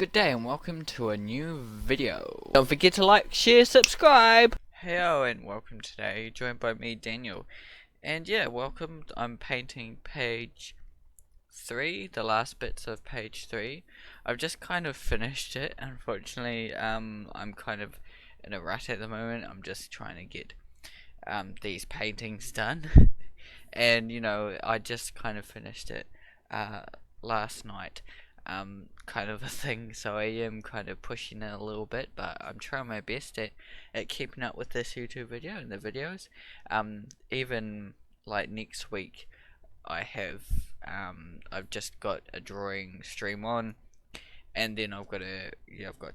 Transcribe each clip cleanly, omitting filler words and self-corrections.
Good day and welcome to a new video. Don't forget to like, share, subscribe. Hello and welcome today, joined by me, Daniel. And yeah, welcome. I'm painting page 3, the last bits of page 3. I've just kind of finished it. Unfortunately, I'm kind of in a rut at the moment. I'm just trying to get these paintings done. And I just kind of finished it last night. Kind of a thing, so I am kind of pushing it a little bit, but I'm trying my best at keeping up with this YouTube video and the videos. Even like next week I've just got a drawing stream on, and then I've got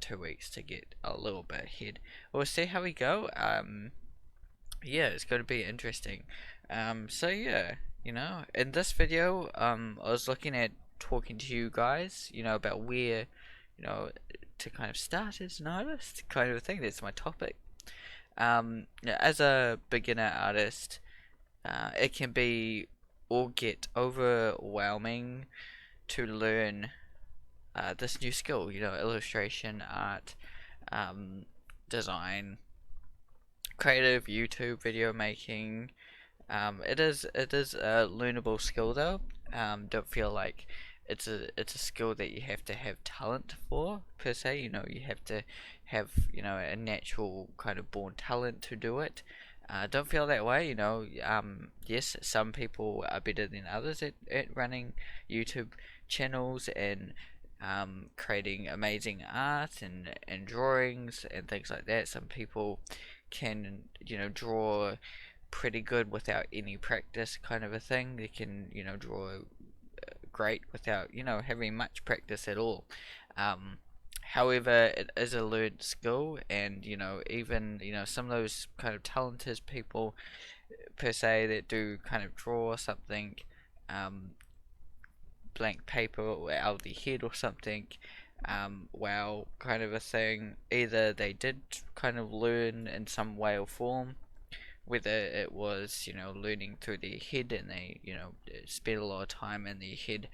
2 weeks to get a little bit ahead. We'll see how we go. Yeah, it's going to be interesting. So yeah, in this video, I was looking at talking to you guys, about where, to kind of start as an artist, kind of a thing. That's my topic. Yeah, as a beginner artist, it can be or get overwhelming to learn this new skill, illustration, art, design, creative YouTube video making. It is a learnable skill though. Don't feel like it's a skill that you have to have talent for per se. You have to have a natural kind of born talent to do it. Don't feel that way. Yes, some people are better than others at running YouTube channels and creating amazing art and drawings and things like that. Some people can draw pretty good without any practice, kind of a thing. They can draw great without having much practice at all. However, it is a learned skill, and even some of those kind of talented people per se that do kind of draw something blank paper or out of the head or something, well, kind of a thing, either they did kind of learn in some way or form, whether it was learning through their head, and they spent a lot of time in their head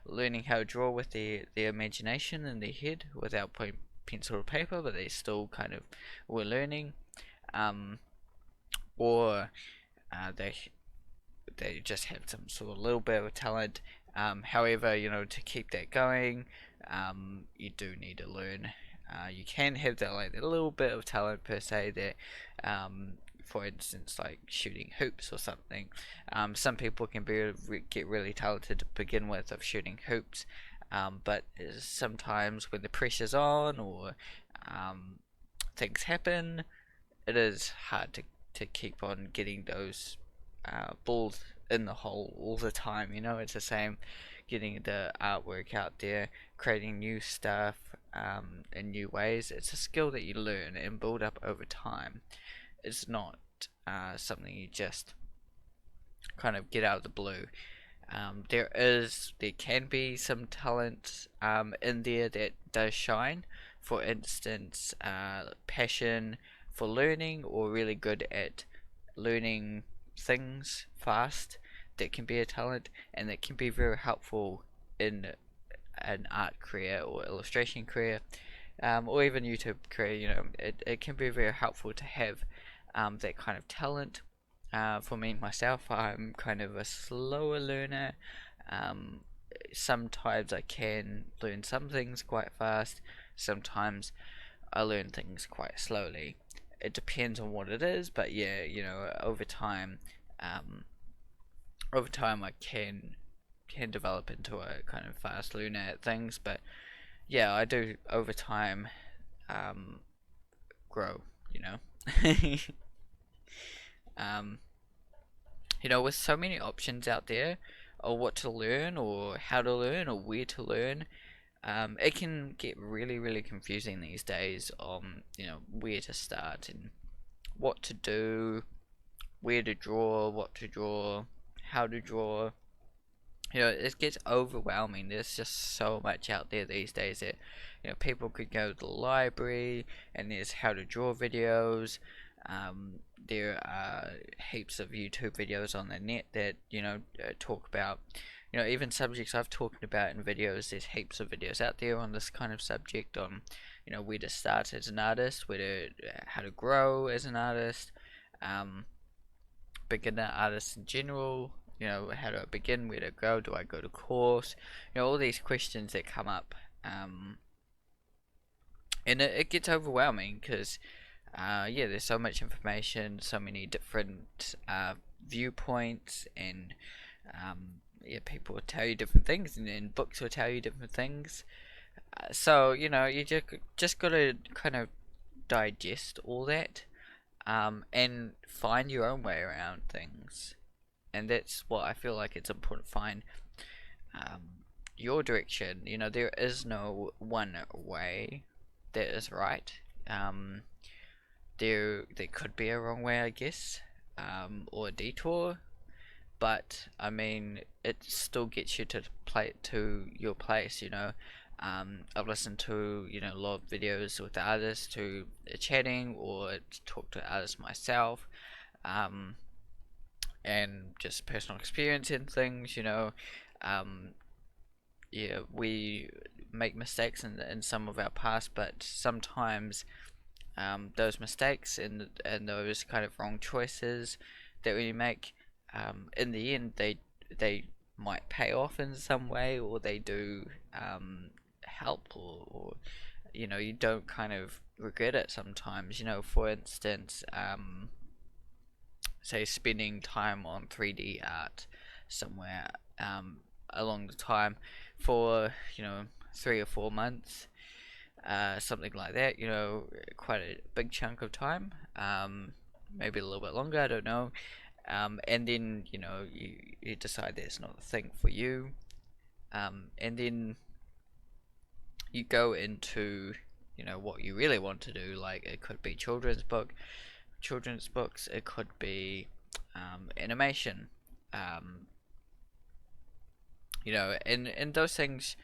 learning how to draw with their imagination in their head without putting pencil or paper, but they still kind of were learning, or they just have some sort of little bit of talent. However, to keep that going, you do need to learn. You can have that like a little bit of talent per se that for instance, like shooting hoops or something. Some people can get really talented to begin with of shooting hoops, but sometimes when the pressure's on or things happen, it is hard to keep on getting those balls in the hole all the time. It's the same getting the artwork out there, creating new stuff in new ways. It's a skill that you learn and build up over time. It's not something you just kind of get out of the blue. There can be some talent in there that does shine. For instance, passion for learning, or really good at learning things fast. That can be a talent, and that can be very helpful in an art career or illustration career, or even YouTube career. It can be very helpful to have that kind of talent. For me myself, I'm kind of a slower learner. Sometimes I can learn some things quite fast. Sometimes I learn things quite slowly. It depends on what it is, but yeah, over time, I can develop into a kind of fast learner at things. But yeah, I do over time grow. um, with so many options out there, or what to learn, or how to learn, or where to learn, it can get really, really confusing these days on, where to start and what to do, where to draw, what to draw, how to draw. It gets overwhelming. There's just so much out there these days that, people could go to the library, and there's how to draw videos. There are heaps of YouTube videos on the net that talk about even subjects I've talked about in videos. There's heaps of videos out there on this kind of subject, on where to start as an artist, how to grow as an artist, um, beginner artists in general. How do I begin? Where to go? Do I go to course? All these questions that come up, and it gets overwhelming because yeah, there's so much information, so many different viewpoints, and yeah, people will tell you different things, and books will tell you different things. So you just gotta kind of digest all that, and find your own way around things, and that's what I feel like it's important. Find your direction. There is no one way that is right. Um, there could be a wrong way, I guess, or a detour, but I mean, it still gets you to your place. I've listened to a lot of videos with artists who are chatting, or talk to artists myself, um, and just personal experience in things. Um, yeah, we make mistakes in some of our past, but sometimes those mistakes and those kind of wrong choices that we make, in the end, they might pay off in some way, or they do help, or you don't kind of regret it sometimes. For instance, say spending time on 3D art somewhere, along the time for 3 or 4 months, something like that. Quite a big chunk of time, maybe a little bit longer, I don't know. And then you decide that it's not the thing for you, and then you go into what you really want to do. Like, it could be children's books, it could be animation, um, and those things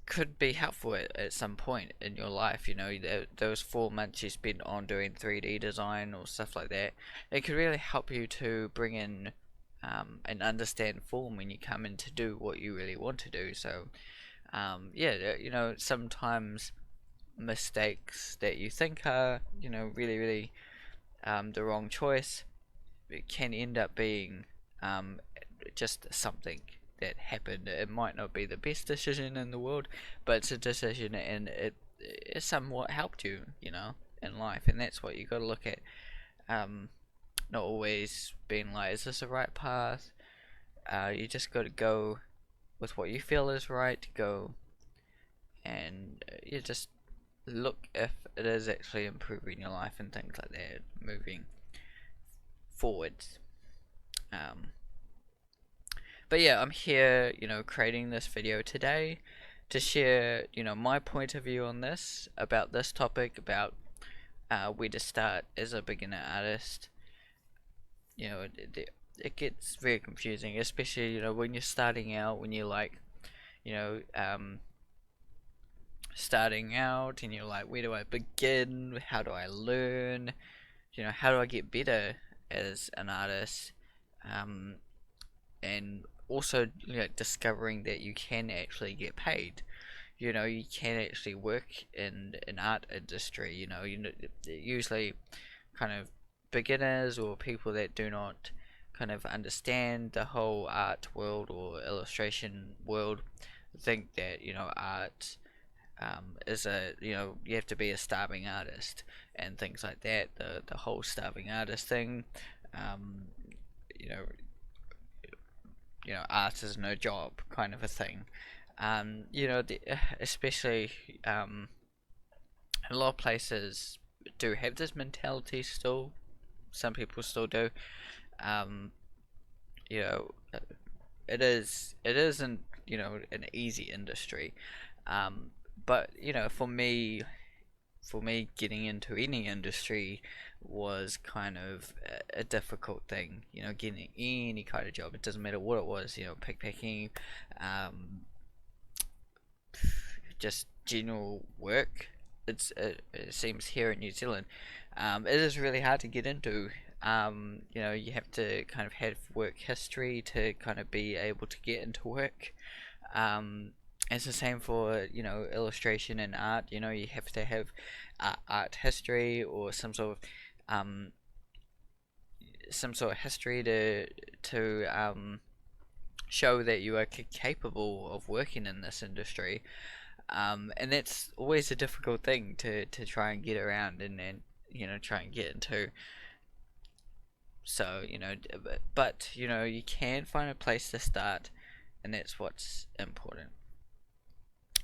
could be helpful at some point in your life. Those 4 months you spent on doing 3D design or stuff like that, it could really help you to bring in and understand form when you come in to do what you really want to do. So yeah, sometimes mistakes that you think are really, really the wrong choice, it can end up being um, just something that happened. It might not be the best decision in the world, but it's a decision, and it somewhat helped you, in life, and that's what you got to look at. Not always being like, is this the right path? You just got to go with what you feel is right. Go and you just look if it is actually improving your life and things like that, moving forwards. Um, but yeah, I'm here, creating this video today to share, my point of view on this, about this topic, about where to start as a beginner artist. It gets very confusing, especially, when you're starting out, when you're like, you know, um, starting out, and you're like, where do I begin? How do I learn? How do I get better as an artist? Um, and also, discovering that you can actually get paid. You can actually work in an art industry. Usually kind of beginners, or people that do not kind of understand the whole art world or illustration world, think that art is you have to be a starving artist and things like that. The whole starving artist thing, um, you know art is no job kind of a thing. Especially a lot of places do have this mentality still. Some people still do. Um, you know, it isn't an easy industry. But for me getting into any industry was kind of a difficult thing. Getting any kind of job, it doesn't matter what it was. Pickpacking, um, just general work. It seems here in New Zealand, it is really hard to get into. You know, you have to kind of have work history to kind of be able to get into work. Um, it's the same for, you know, illustration and art. You know, you have to have art history or um, some sort of history to show that you are capable of working in this industry. And that's always a difficult thing to try and get around and you know, try and get into. So, you know, but you know, you can find a place to start, and that's what's important.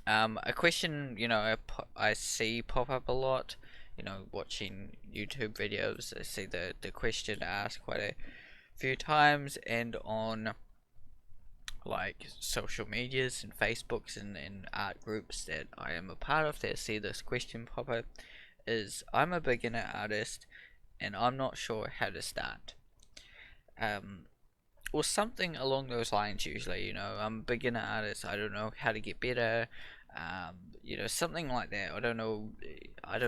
A question, you know, I see pop up a lot, you know, watching YouTube videos. I see the question asked quite a few times, and on like social medias and Facebooks and art groups that I am a part of that see this question pop up is, I'm a beginner artist and I'm not sure how to start. Um, or something along those lines. Usually, you know, I'm a beginner artist, I don't know how to get better. You know, something like that. I don't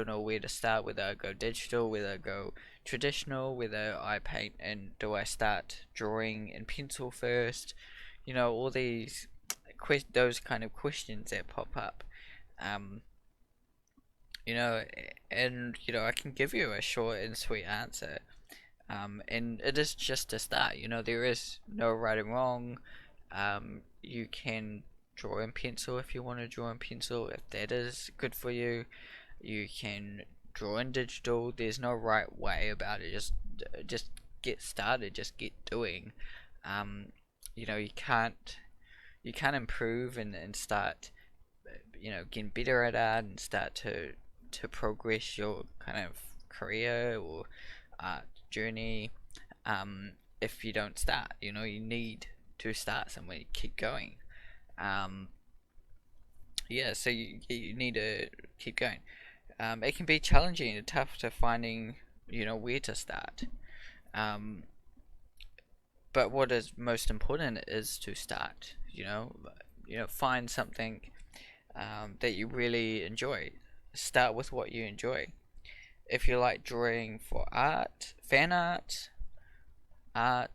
know where to start, whether I go digital, whether I go traditional, whether I paint, and do I start drawing in pencil first. You know, all these those kind of questions that pop up. um, you know, and you know, I can give you a short and sweet answer. And it is just a start. You know, there is no right and wrong. You can draw in pencil if you want to draw in pencil, if that is good for you. You can draw in digital. There's no right way about it. Just get started. Just get doing. Um, you know, you can't improve and start, you know, getting better at art and start to progress your kind of career or art journey, if you don't start. You know, you need to start somewhere, keep going. um, yeah, so you need to keep going. It can be challenging and tough to finding, you know, where to start. um, but what is most important is to start. You know, find something that you really enjoy. Start with what you enjoy. If you like drawing for art, fan art, go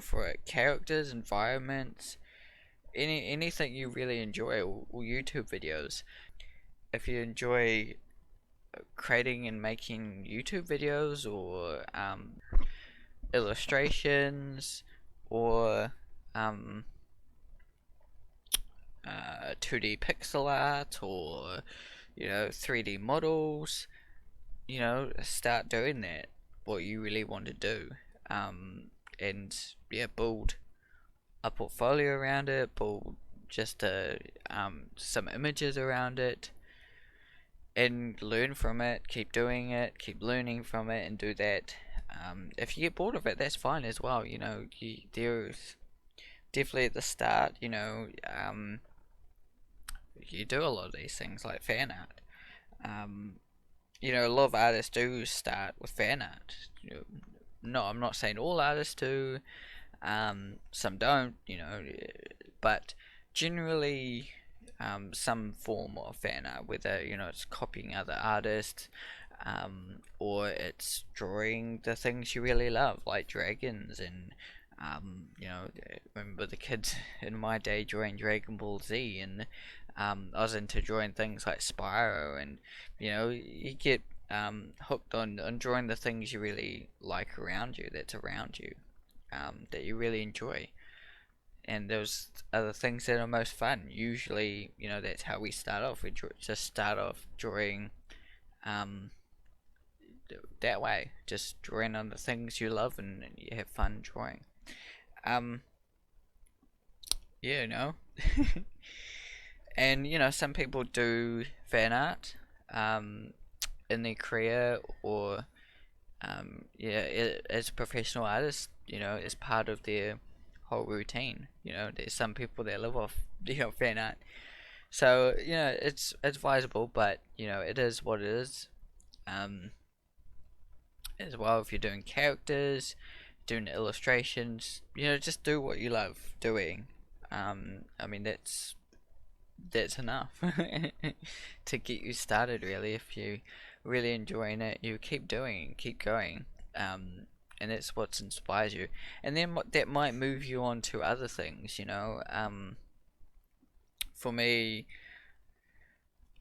for it. Characters, environments, anything you really enjoy, or YouTube videos. If you enjoy creating and making YouTube videos, or illustrations, or 2D pixel art, or you know, 3D models, you know, start doing that. What you really want to do, and yeah, build a portfolio around it, build just some images around it, and learn from it. Keep doing it, keep learning from it, and do that. If you get bored of it, that's fine as well. You know, there's definitely at the start, you know, you do a lot of these things like fan art. Um, you know, a lot of artists do start with fan art. You know, no, I'm not saying all artists do. Some don't, you know, but generally, some form of fan art, whether you know it's copying other artists, or it's drawing the things you really love, like dragons and. You know, I remember the kids in my day drawing Dragon Ball Z, and I was into drawing things like Spyro, and you know, you get hooked on drawing the things you really like around you, that's around you, that you really enjoy. And those are the things that are most fun. Usually, you know, that's how we start off. Just start off drawing um, that way, just drawing on the things you love, and you have fun drawing. Um, yeah, you know. And you know, some people do fan art um, in their career, or yeah, as professional artists, you know, as part of their whole routine. You know, there's some people that live off you know, fan art. So you know, it's advisable, but you know, it is what it is. Um, as well, if you're doing characters, doing illustrations, you know, just do what you love doing. I mean, that's enough to get you started, really. If you really enjoying it, you keep doing, keep going, um, and that's what inspires you. And then that might move you on to other things, you know. For me,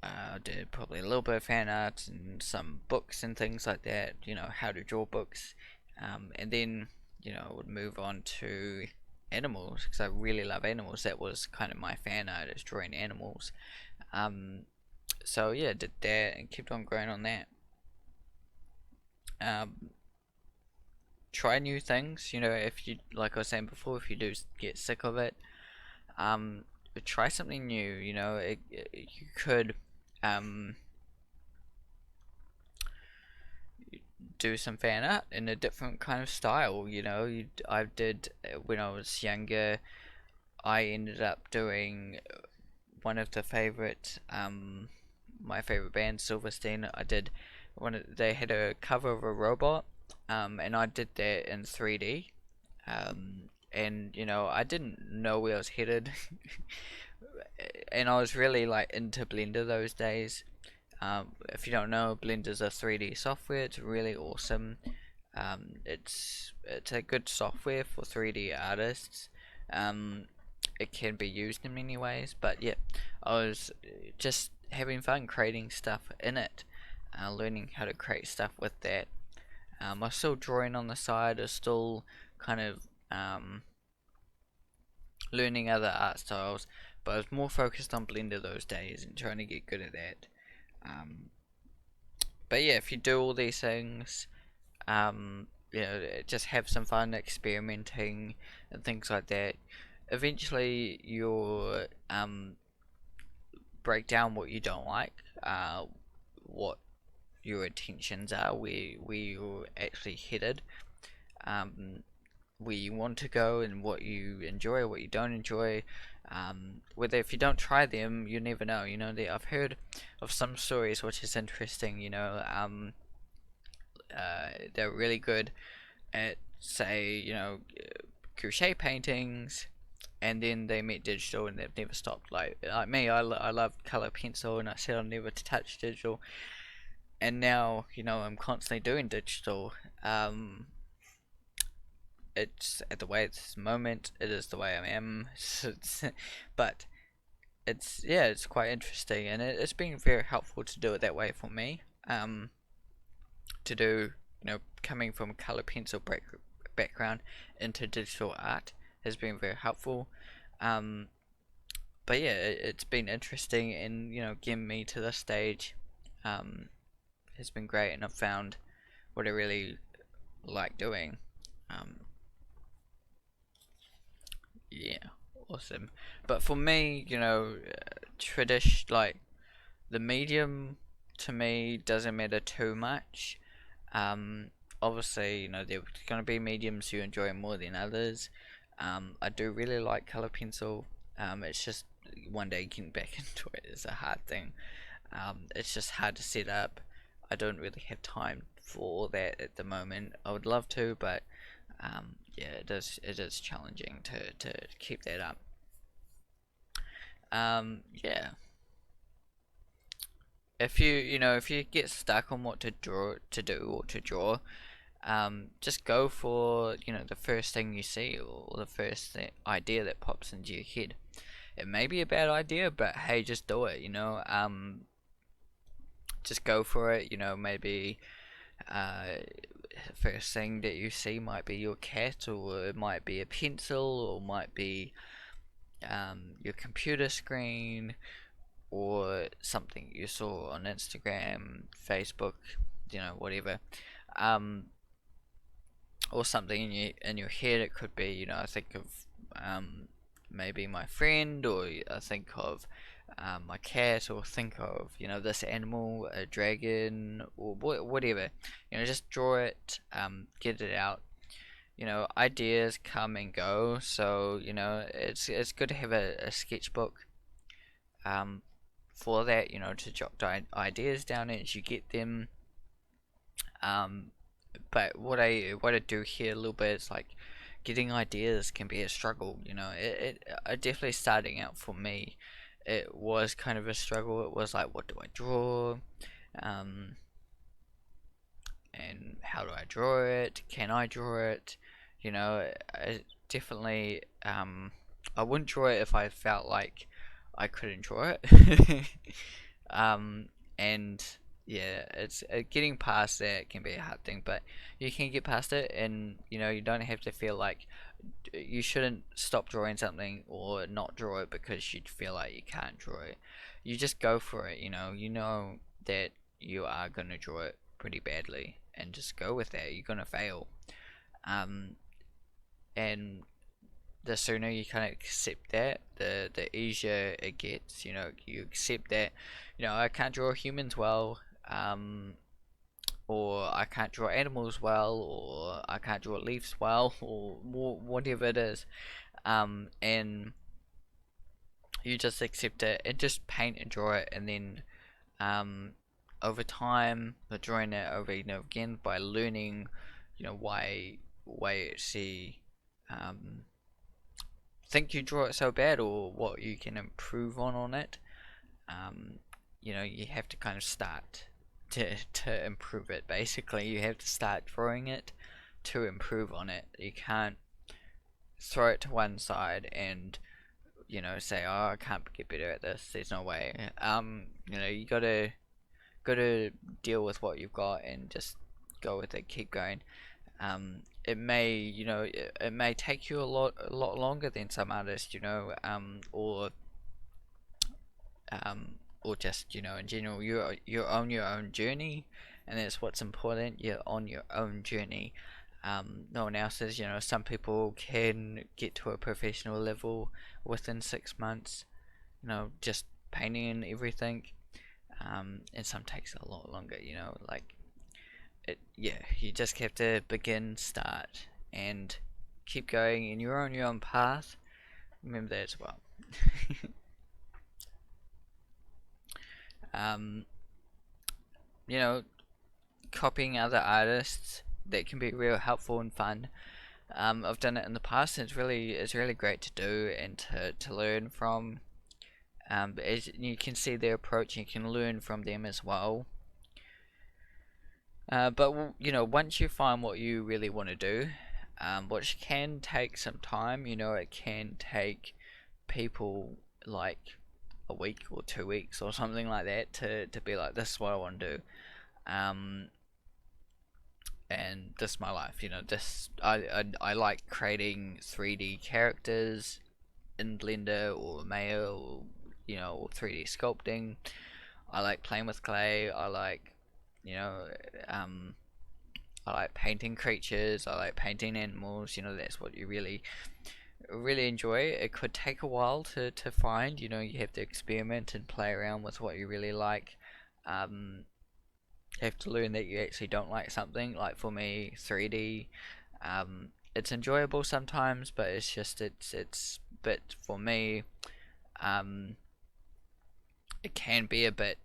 I did probably a little bit of fan art and some books and things like that, you know, how to draw books. And then, you know, I would move on to animals because I really love animals. That was kind of my fan art, is drawing animals. Um, so yeah, did that and kept on growing on that. Um, Try new things, you know, if you, like I was saying before, if you do get sick of it, um, try something new, you know, you could, um, do some fan art in a different kind of style. You know, I did when I was younger. I ended up doing one of the favorite, my favorite band, Silverstein. I did they had a cover of a robot, and I did that in 3D. And you know, I didn't know where I was headed, and I was really like into Blender those days. If you don't know, Blender's a 3D software. It's really awesome. It's a good software for 3D artists. Um, it can be used in many ways, but yeah, I was just having fun creating stuff in it, learning how to create stuff with that. I was still drawing on the side. I was still kind of learning other art styles, but I was more focused on Blender those days and trying to get good at that. Um, but yeah, if you do all these things, you know, just have some fun experimenting and things like that. Eventually, you'll break down what you don't like, what your intentions are, where you're actually headed, um, where you want to go, and what you enjoy, what you don't enjoy. Whether if you don't try them, you never know. You know, I've heard of some stories which is interesting. You know, they're really good at, say, you know, crochet paintings, and then they met digital and they've never stopped. Like me, I love color pencil, and I said I'll never touch digital, and now, you know, I'm constantly doing digital. Um, it's at the way it's this moment. It is the way I am. But it's, yeah, it's quite interesting, and it's been very helpful to do it that way for me. To do, you know, coming from color pencil background into digital art has been very helpful. Um, but yeah, it's been interesting, and you know, getting me to this stage um, has been great, and I've found what I really like doing. Um, yeah, awesome. But for me, you know, tradition, like the medium to me doesn't matter too much. Um, Obviously, you know, there's going to be mediums you enjoy more than others. I do really like color pencil. It's just one day getting back into it is a hard thing. It's just hard to set up. I don't really have time for that at the moment. I would love to, but yeah, it is challenging to keep that up. Yeah, if you get stuck on what to do or to draw, just go for, you know, the first thing you see, or the first idea that pops into your head. It may be a bad idea, but hey, just do it. You know, just go for it. You know, maybe first thing that you see might be your cat, or it might be a pencil, or might be your computer screen, or something you saw on Instagram, Facebook, you know, whatever. Um, or something in your head. It could be, you know, I think of maybe my friend, or I think of my cat, or think of, you know, this animal, a dragon, or whatever. You know, just draw it, get it out. You know, ideas come and go, so you know it's good to have a sketchbook um, for that. You know, to jot ideas down as you get them. Um, but what I do here a little bit is like getting ideas can be a struggle. You know, definitely starting out for me, it was kind of a struggle. It was like, what do I draw? Um, and how do I draw it? Can I draw it? You know, I definitely, I wouldn't draw it if I felt like I couldn't draw it. um, and yeah, it's getting past that can be a hard thing, but you can get past it, and you don't have to feel like you shouldn't stop drawing something or not draw it because you feel like you can't draw it. You just go for it. You know that you are gonna draw it pretty badly, and just go with that. You're gonna fail. Um, and the sooner you kind of accept that, the easier it gets. You accept that. I can't draw humans well. Or I can't draw animals well, or I can't draw leaves well, or whatever it is. And you just accept it and just paint and draw it, and then um, over time, drawing it over again by learning, why you see um, think you draw it so bad, or what you can improve on it. Um, you have to kind of start to improve it. Basically, you have to start drawing it to improve on it. You can't throw it to one side and say, oh, I can't get better at this. There's no way. You gotta deal with what you've got and just go with it. Keep going. It may take you a lot longer than some artists, um, or just in general, you're on your own journey, and that's what's important. You're on your own journey. No one else's. Some people can get to a professional level within 6 months. Just painting and everything. And some takes a lot longer. Like it. Yeah, you just have to begin, start, and keep going, and you're on your own path. Remember that as well. um, you know, Copying other artists, that can be real helpful and fun. I've done it in the past, and it's really great to do and to learn from. As you can see their approach, you can learn from them as well. But once you find what you really want to do, which can take some time, it can take people like a week or 2 weeks or something like that to be like, this is what I want to do. Um, and this is my life. This I like creating 3D characters in Blender or Maya, or 3D sculpting. I like playing with clay. You know, um, I like painting creatures. I like painting animals. That's what you really enjoy. It could take a while to find. You have to experiment and play around with what you really like. Um, you have to learn that you actually don't like something. Like for me, 3D, it's enjoyable sometimes, but it's but for me, um, it can be a bit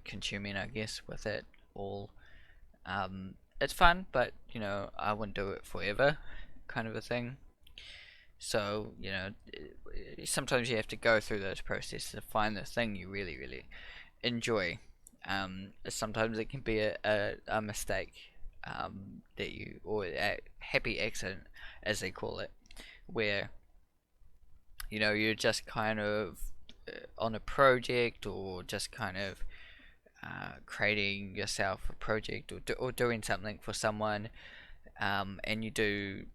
consuming, I guess, with it all. It's fun, but I wouldn't do it forever, kind of a thing. So sometimes you have to go through those processes to find the thing you really really enjoy. Sometimes it can be a mistake, that you or a happy accident, as they call it, where you're just kind of on a project, or just kind of creating yourself a project, or doing something for someone, and you do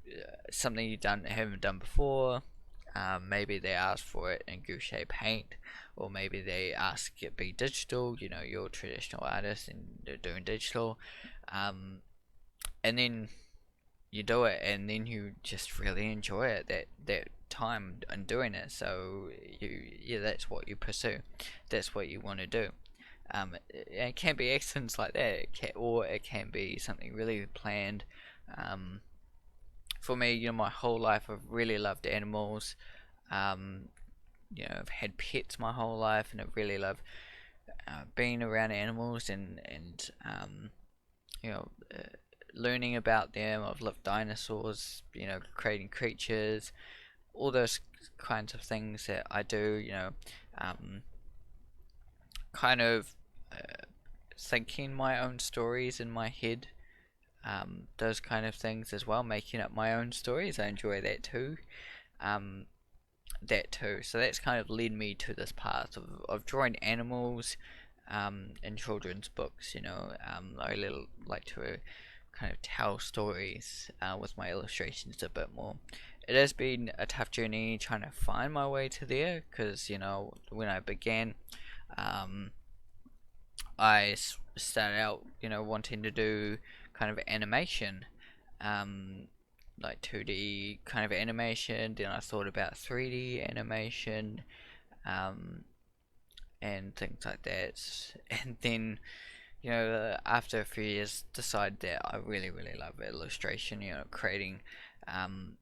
something haven't done before. Maybe they ask for it in Gouache paint, or maybe they ask it be digital. You're a traditional artist and they're doing digital, um, and then you do it, and then you just really enjoy it that time and doing it. So yeah, that's what you pursue. That's what you want to do. It can be accidents like that, or it can be something really planned. Um, for me, my whole life I've really loved animals. Um, I've had pets my whole life, and I really love being around animals, and you know, uh, learning about them. I've loved dinosaurs, creating creatures, all those kinds of things that I do. Um, kind of. thinking my own stories in my head, those kind of things as well, making up my own stories. I enjoy that too. Um, So that's kind of led me to this path of drawing animals in children's books. I really like to kind of tell stories with my illustrations a bit more. It has been a tough journey trying to find my way to there because, when I began, um, I started out, wanting to do kind of animation, um, like 2D kind of animation. Then I thought about 3D animation, um, and things like that. And then, after a few years, decided that I really, really love illustration. Creating um,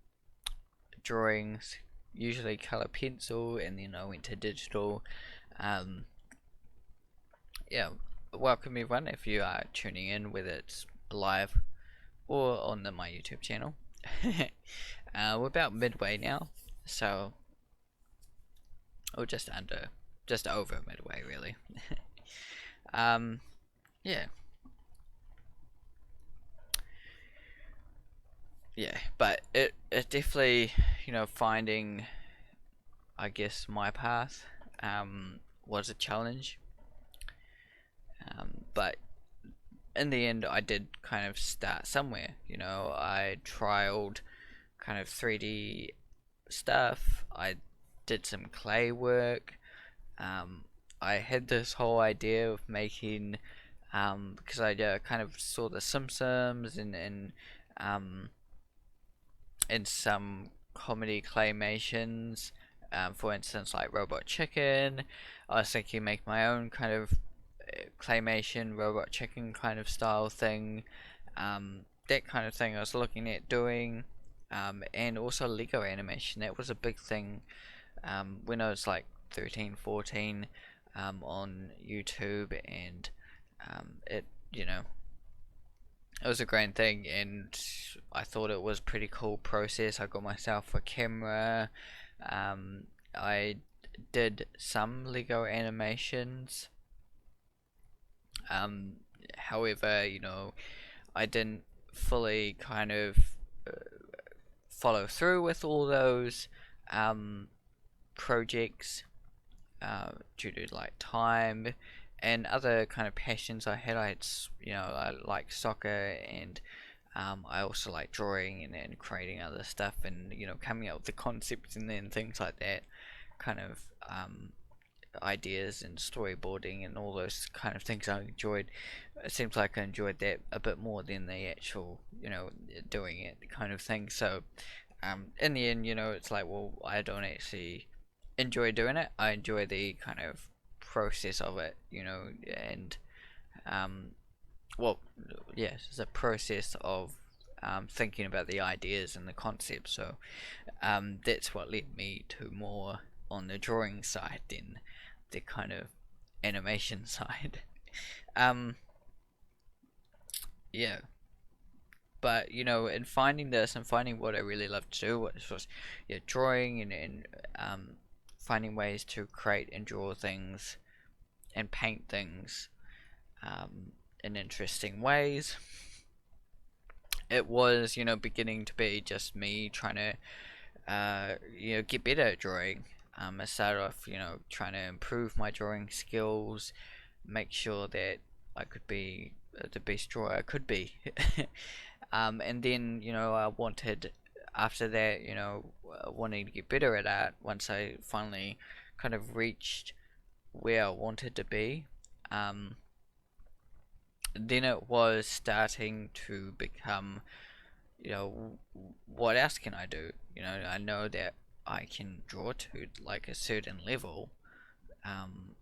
drawings, usually color pencil, and then I went to digital. Um, yeah, welcome everyone if you are tuning in, whether it's live or on my YouTube channel. We're about midway now, so or just over midway, really. um, yeah, yeah, but it definitely, finding, I guess, my path was a challenge. But in the end, I did kind of start somewhere. I trialed kind of 3D stuff. I did some clay work. Um, I had this whole idea of making, because I kind of saw the Simpsons um, and some comedy claymations. For instance, like Robot Chicken. I was thinking make my own kind of claymation Robot Chicken kind of style thing. That kind of thing I was looking at doing. And also Lego animation. That was a big thing when I was like 13, 14 on YouTube, and it, it was a great thing, and I thought it was a pretty cool process. I got myself a camera. I did some Lego animations. Um, However, I didn't fully kind of uh, follow through with all those um, projects due to like time and other kind of passions I had. I like soccer, and I also like drawing and creating other stuff, and coming up with the concepts and then things like that kind of ideas and storyboarding and all those kind of things I enjoyed. It seems like I enjoyed that a bit more than the actual doing it kind of thing. So in the end, it's like, well, I don't actually enjoy doing it. I enjoy the kind of process of it, and um, well, yes, it's a process of thinking about the ideas and the concepts. So that's what led me to more on the drawing side than the kind of animation side. um, yeah, but in finding this and finding what I really love to do, which was drawing and finding ways to create and draw things and paint things in interesting ways. It was, beginning to be just me trying to, get better at drawing. I started off, trying to improve my drawing skills, make sure that I could be the best drawer I could be. And then, I wanted, after that, wanting to get better at art once I finally kind of reached where I wanted to be. Um, then it was starting to become, what else can I do? I know that I can draw to like a certain level, um,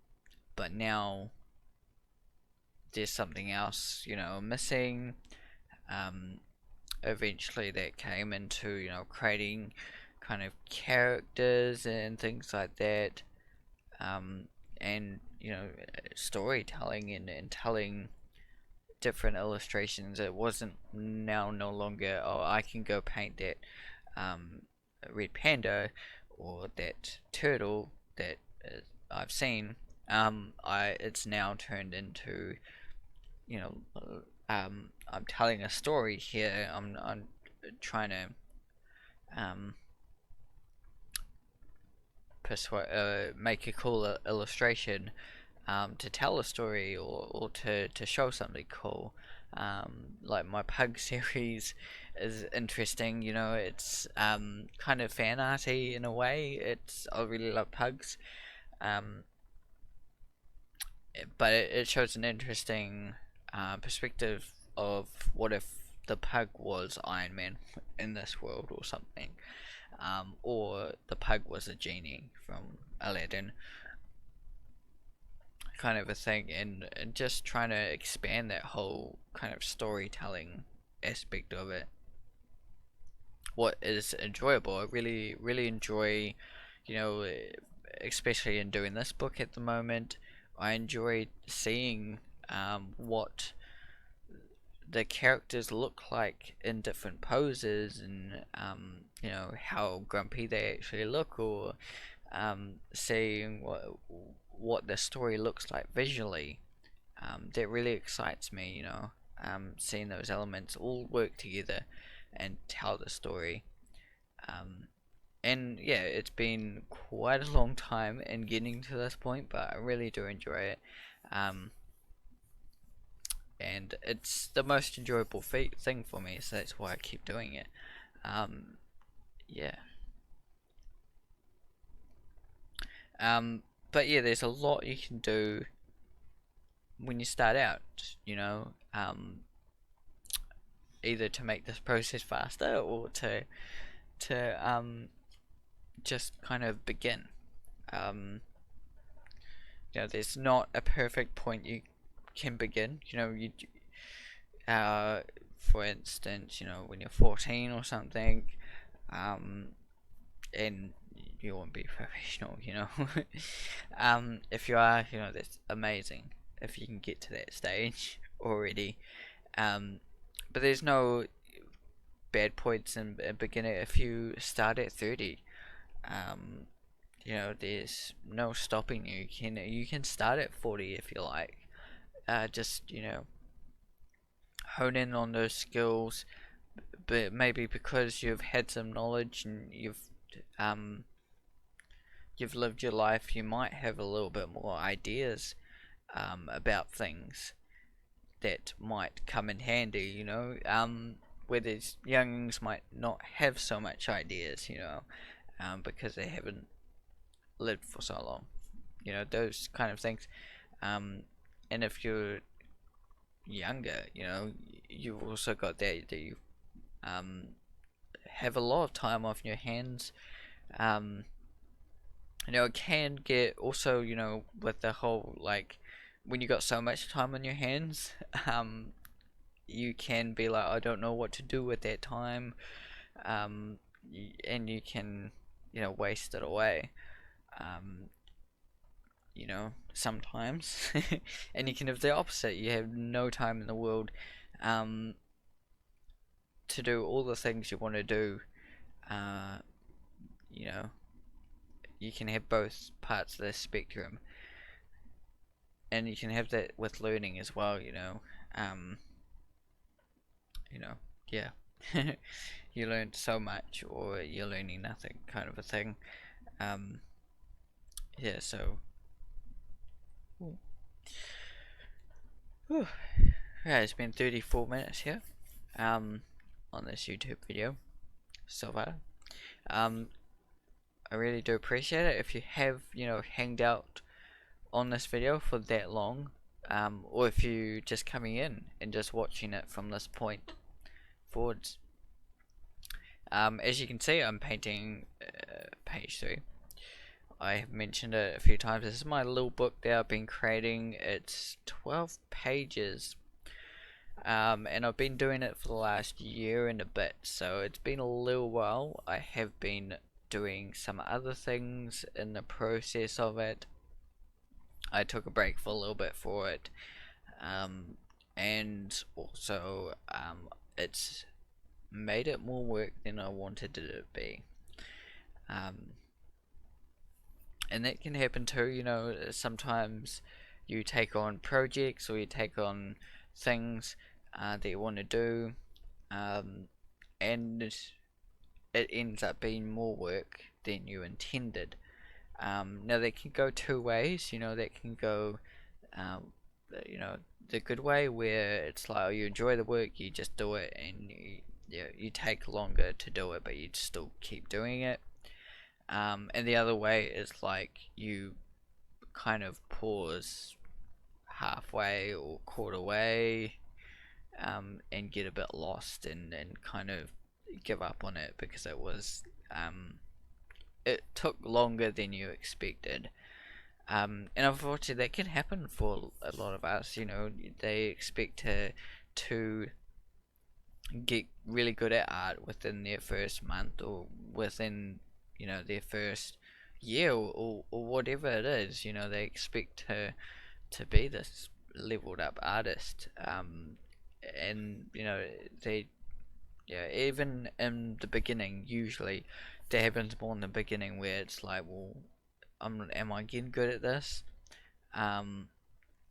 but now there's something else, missing. Um, Eventually, that came into creating kind of characters and things like that, um, and storytelling and telling different illustrations. It wasn't now no longer, oh, I can go paint that um, red panda or that turtle that I've seen. It's now turned into I'm telling a story here. I'm trying to um, make a cool illustration to tell a story, or to show something cool. Like my Pug series is interesting. It's kind of fan arty in a way. I really love pugs, um, but it shows an interesting perspective of what if the pug was Iron Man in this world or something, or the pug was a genie from Aladdin, kind of a thing, and just trying to expand that whole kind of storytelling aspect of it. What is enjoyable, I really enjoy, you know, especially in doing this book at the moment, I enjoy seeing what the characters look like in different poses, and how grumpy they actually look, or seeing what the story looks like visually. That really excites me, seeing those elements all work together and tell the story. Um, and yeah, it's been quite a long time in getting to this point, but I really do enjoy it. Um, and it's the most enjoyable thing for me, so that's why I keep doing it. Um, yeah. Um, but yeah, there's a lot you can do when you start out, either to make this process faster, or to just kind of begin. Um, there's not a perfect point you can begin. Uh, for instance, when you're 14 or something, um, and you won't be professional, if you are, that's amazing if you can get to that stage already. Um, but there's no bad points in beginning if you start at 30. Um, there's no stopping you. You can start at 40 if you like. Just hone in on those skills, but maybe because you've had some knowledge and um you've lived your life, you might have a little bit more ideas about things that might come in handy. Where there's youngings might not have so much ideas, because they haven't lived for so long. Those kind of things. Um, and if you're younger, you've also got that you um, have a lot of time off your hands. Um, it can get also, with the whole, like, when you got so much time on your hands, you can be like, I don't know what to do with that time, um, and you can, waste it away. Um, sometimes, and you can have the opposite. You have no time in the world, um, to do all the things you want to do. Uh, you know, you can have both parts of the spectrum, and you can have that with learning as well. Um, you know, yeah, you learn so much, or you're learning nothing, kind of a thing. Um, yeah, so. Whew. Yeah, it's been 34 minutes here, um, on this YouTube video so far. Um, I really do appreciate it if you have, hanged out on this video for that long, or if you just coming in and just watching it from this point forwards. As you can see, I'm painting page 3. I have mentioned it a few times. This is my little book that I've been creating. It's 12 pages, and I've been doing it for the last year and a bit, so it's been a little while. I have been doing some other things in the process of it. I took a break for a little bit for it, and also it's made it more work than I wanted it to be. Um, and that can happen too, sometimes you take on projects, or you take on things that you want to do, and it ends up being more work than you intended. Now that can go two ways. That can go, um, you know, the good way where it's like, oh, you enjoy the work, you just do it, and you take longer to do it, but you still keep doing it. And the other way is like you kind of pause halfway or quarter way, and get a bit lost and kind of give up on it because it took longer than you expected. And unfortunately, that can happen for a lot of us. They expect to get really good at art within their first month, or within their first year, or whatever it is. They expect to be this leveled up artist. And they yeah, even in the beginning, usually that happens more in the beginning, where it's like, well, am I getting good at this? Um,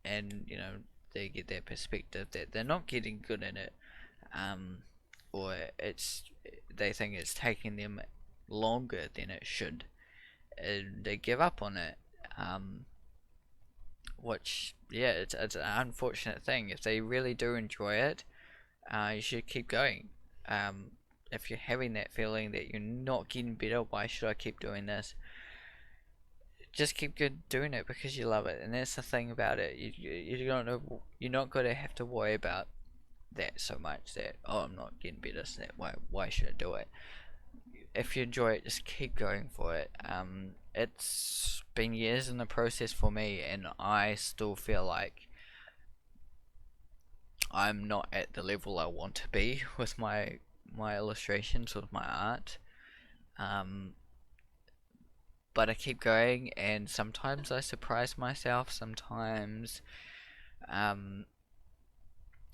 and they get that perspective that they're not getting good at it, um, or they think it's taking them longer than it should, and they give up on it. Um, which, yeah, it's an unfortunate thing. If they really do enjoy it, you should keep going. Um, if you're having that feeling that you're not getting better, why should I keep doing this? Just keep doing it because you love it, and that's the thing about it. You don't know, you're not going to have to worry about that so much. That, oh, I'm not getting better, so why should I do it? If you enjoy it, just keep going for it. It's been years in the process for me, and I still feel like I'm not at the level I want to be with my illustrations, with my art. Um, but I keep going, and sometimes I surprise myself. Sometimes, um,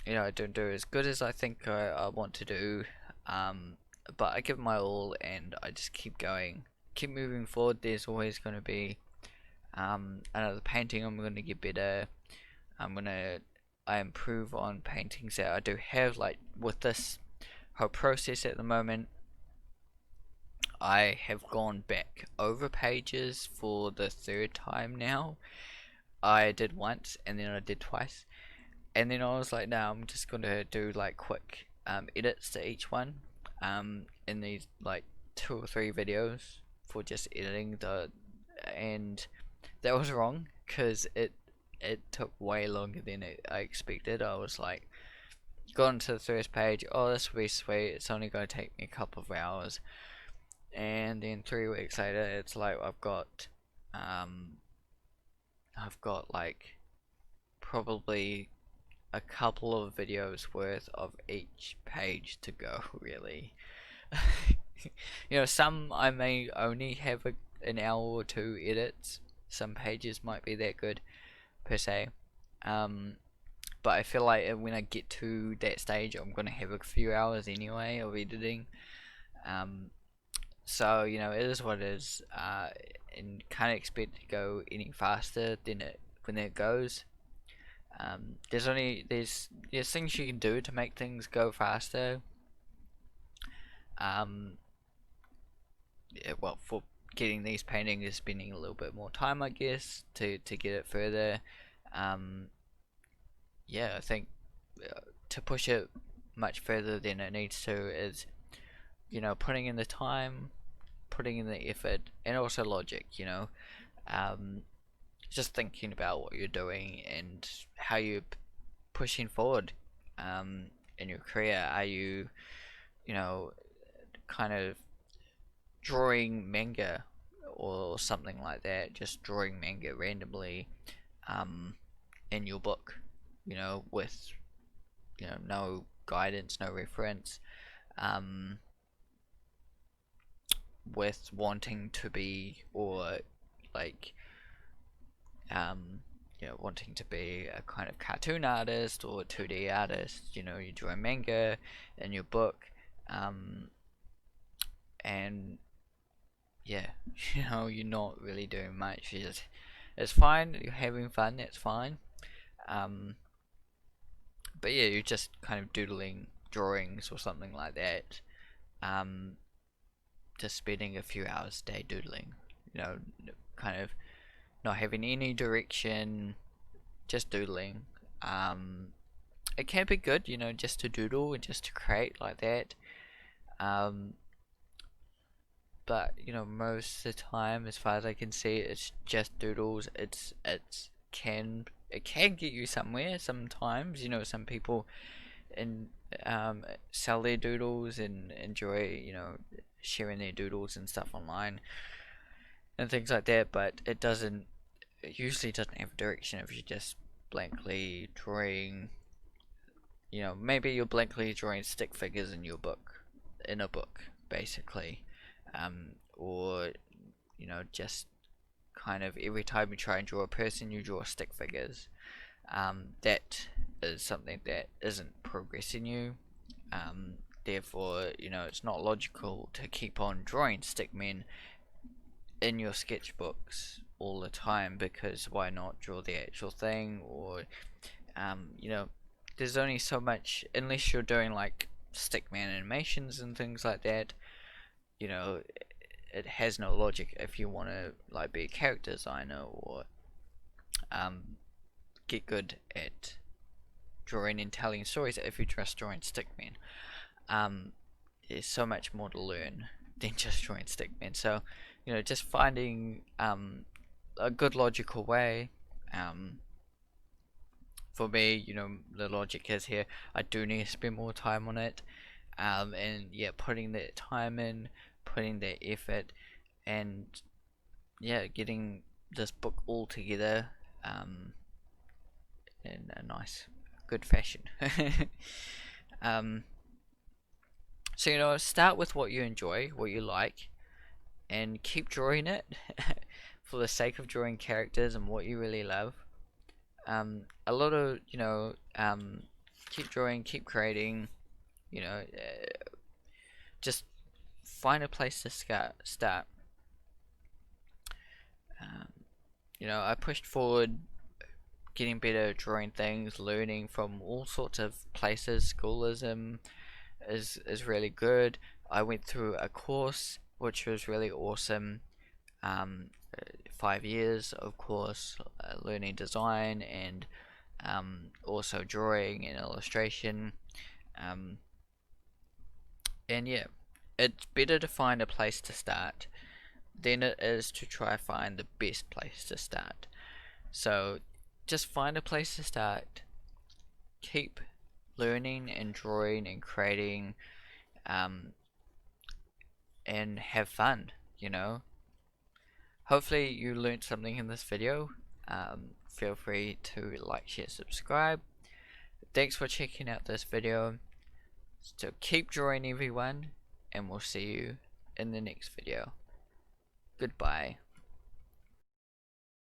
I don't do as good as I think I want to do. Um, but I give my all, and I just keep going, keep moving forward. There's always going to be another painting. I'm going to get better. I'm gonna I improve on paintings that I do have. Like with this whole process at the moment, I have gone back over pages for the third time now. I did once, and then I did twice, and then I was like, no, I'm just gonna do like quick edits to each one, in these like 2 or 3 videos for just editing and that was wrong, because it took way longer than I expected. I was like, gone to the first page, oh, this will be sweet, it's only going to take me a couple of hours, and then 3 weeks later, it's like um, I've got like probably a couple of videos worth of each page to go, really. Some I may only have an hour or two edits. Some pages might be that good per se. Um, but I feel like when I get to that stage, I'm gonna have a few hours anyway of editing. Um, so it is what it is, and can't expect it to go any faster than it when it goes. There's things you can do to make things go faster. Um, yeah, well, for getting these paintings, spending a little bit more time, I guess, to get it further. Um, yeah, I think to push it much further than it needs to is, putting in the time, putting in the effort, and also logic. Um, just thinking about what you're doing and how you're pushing forward, in your career. Are you, kind of drawing manga or something like that, just drawing manga randomly, um, in your book, with no guidance, no reference, um, with wanting to be, or like, um, wanting to be a kind of cartoon artist or 2D artist. You draw manga in your book, um, and yeah, you're not really doing much. It's fine. You're having fun. That's fine. Um, But yeah, you're just kind of doodling drawings or something like that. Um, just spending a few hours a day doodling. You know, kind of not having any direction, just doodling. Um, it can be good, you know, just to doodle and just to create like that. Um, but you know, most of the time, as far as I can see, it's just doodles. It can get you somewhere sometimes. You know, some people and sell their doodles and enjoy, you know, sharing their doodles and stuff online and things like that. But it usually doesn't have a direction if you're just blankly drawing. You know, maybe you're blankly drawing stick figures in a book, basically, or you know, just kind of every time you try and draw a person, you draw stick figures. That is something that isn't progressing you. Therefore, you know, it's not logical to keep on drawing stickmen in your sketchbooks all the time, because why not draw the actual thing? Or you know, there's only so much, unless you're doing like stickman animations and things like that. You know, it has no logic if you want to like be a character designer or um, get good at drawing and telling stories. If you're just drawing stickmen, um, there's so much more to learn than just drawing stickmen. So, you know, just finding a good logical way. For me, you know, the logic is here. I do need to spend more time on it, and yeah, putting that time in, putting that effort, and yeah, getting this book all together in a nice, good fashion. um, so you know, start with what you enjoy, what you like, and keep drawing it for the sake of drawing characters and what you really love. A lot of, you know, keep drawing, keep creating, you know, just find a place to start. Um, you know, I pushed forward, getting better at drawing things, learning from all sorts of places. Schoolism is really good. I went through a course which was really awesome. Um, 5 years of course, learning design and also drawing and illustration. Um, and yeah, it's better to find a place to start than it is to try find the best place to start. So just find a place to start, keep learning and drawing and creating, um, and have fun, you know. Hopefully you learned something in this video. Feel free to like, share, subscribe. Thanks for checking out this video. So keep drawing everyone, and we'll see you in the next video. Goodbye.